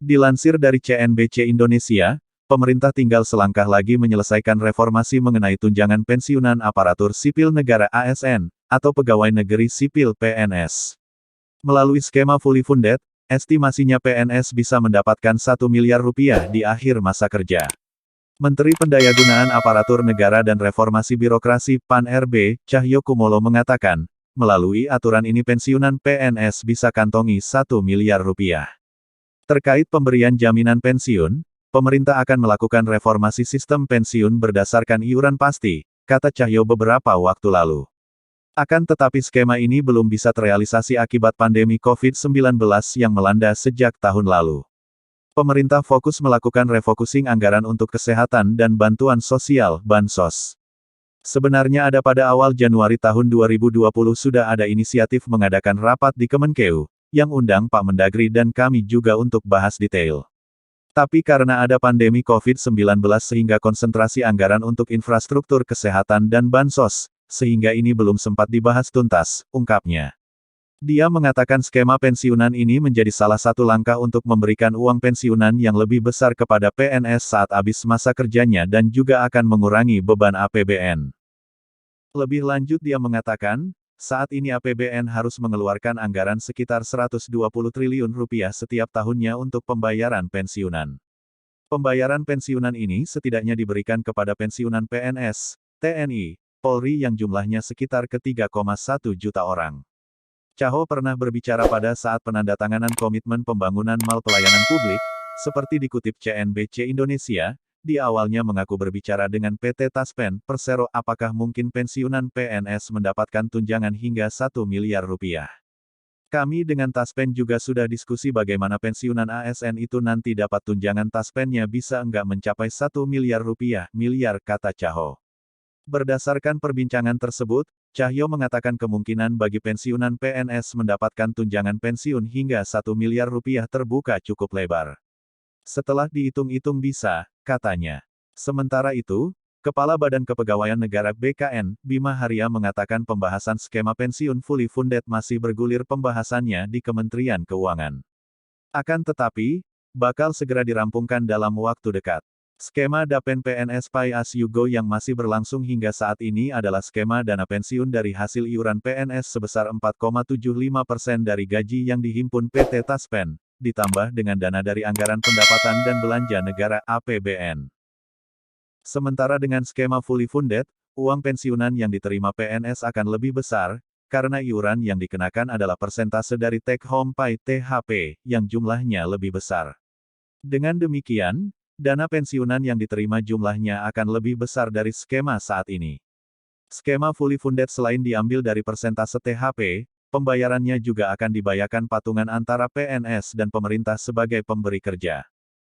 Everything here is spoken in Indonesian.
Dilansir dari CNBC Indonesia, pemerintah tinggal selangkah lagi menyelesaikan reformasi mengenai tunjangan pensiunan aparatur sipil negara ASN, atau pegawai negeri sipil PNS. Melalui skema fully funded, estimasinya PNS bisa mendapatkan 1 miliar rupiah di akhir masa kerja. Menteri Pendayagunaan Aparatur Negara dan Reformasi Birokrasi (PAN-RB), Cahyokumolo mengatakan, melalui aturan ini pensiunan PNS bisa kantongi 1 miliar rupiah. Terkait pemberian jaminan pensiun, pemerintah akan melakukan reformasi sistem pensiun berdasarkan iuran pasti, kata Cahyo beberapa waktu lalu. Akan tetapi skema ini belum bisa terrealisasi akibat pandemi COVID-19 yang melanda sejak tahun lalu. Pemerintah fokus melakukan refocusing anggaran untuk kesehatan dan bantuan sosial (Bansos). Sebenarnya pada awal Januari tahun 2020 sudah ada inisiatif mengadakan rapat di Kemenkeu, yang undang Pak Mendagri dan kami juga untuk bahas detail. Tapi karena ada pandemi COVID-19 sehingga konsentrasi anggaran untuk infrastruktur kesehatan dan bansos, sehingga ini belum sempat dibahas tuntas, ungkapnya. Dia mengatakan skema pensiunan ini menjadi salah satu langkah untuk memberikan uang pensiunan yang lebih besar kepada PNS saat habis masa kerjanya dan juga akan mengurangi beban APBN. Lebih lanjut dia mengatakan, saat ini APBN harus mengeluarkan anggaran sekitar 120 triliun rupiah setiap tahunnya untuk pembayaran pensiunan. Pembayaran pensiunan ini setidaknya diberikan kepada pensiunan PNS, TNI, Polri yang jumlahnya sekitar ke 3,1 juta orang. Cahyo pernah berbicara pada saat penandatanganan komitmen pembangunan mal pelayanan publik, seperti dikutip CNBC Indonesia, di awalnya mengaku berbicara dengan PT Taspen, Persero apakah mungkin pensiunan PNS mendapatkan tunjangan hingga 1 miliar rupiah. Kami dengan Taspen juga sudah diskusi bagaimana pensiunan ASN itu nanti dapat tunjangan Taspennya bisa enggak mencapai 1 miliar rupiah, kata Cahyo. Berdasarkan perbincangan tersebut, Cahyo mengatakan kemungkinan bagi pensiunan PNS mendapatkan tunjangan pensiun hingga 1 miliar rupiah terbuka cukup lebar. Setelah dihitung-hitung bisa, katanya. Sementara itu, Kepala Badan Kepegawaian Negara BKN, Bima Haria mengatakan pembahasan skema pensiun fully funded masih bergulir pembahasannya di Kementerian Keuangan. Akan tetapi, bakal segera dirampungkan dalam waktu dekat. Skema Dapen PNS Pay As You Go yang masih berlangsung hingga saat ini adalah skema dana pensiun dari hasil iuran PNS sebesar 4,75% dari gaji yang dihimpun PT Taspen, ditambah dengan dana dari anggaran pendapatan dan belanja negara (APBN). Sementara dengan skema fully funded, uang pensiunan yang diterima PNS akan lebih besar, karena iuran yang dikenakan adalah persentase dari take home pay (THP), yang jumlahnya lebih besar. Dengan demikian, dana pensiunan yang diterima jumlahnya akan lebih besar dari skema saat ini. Skema fully funded selain diambil dari persentase THP, pembayarannya juga akan dibayarkan patungan antara PNS dan pemerintah sebagai pemberi kerja.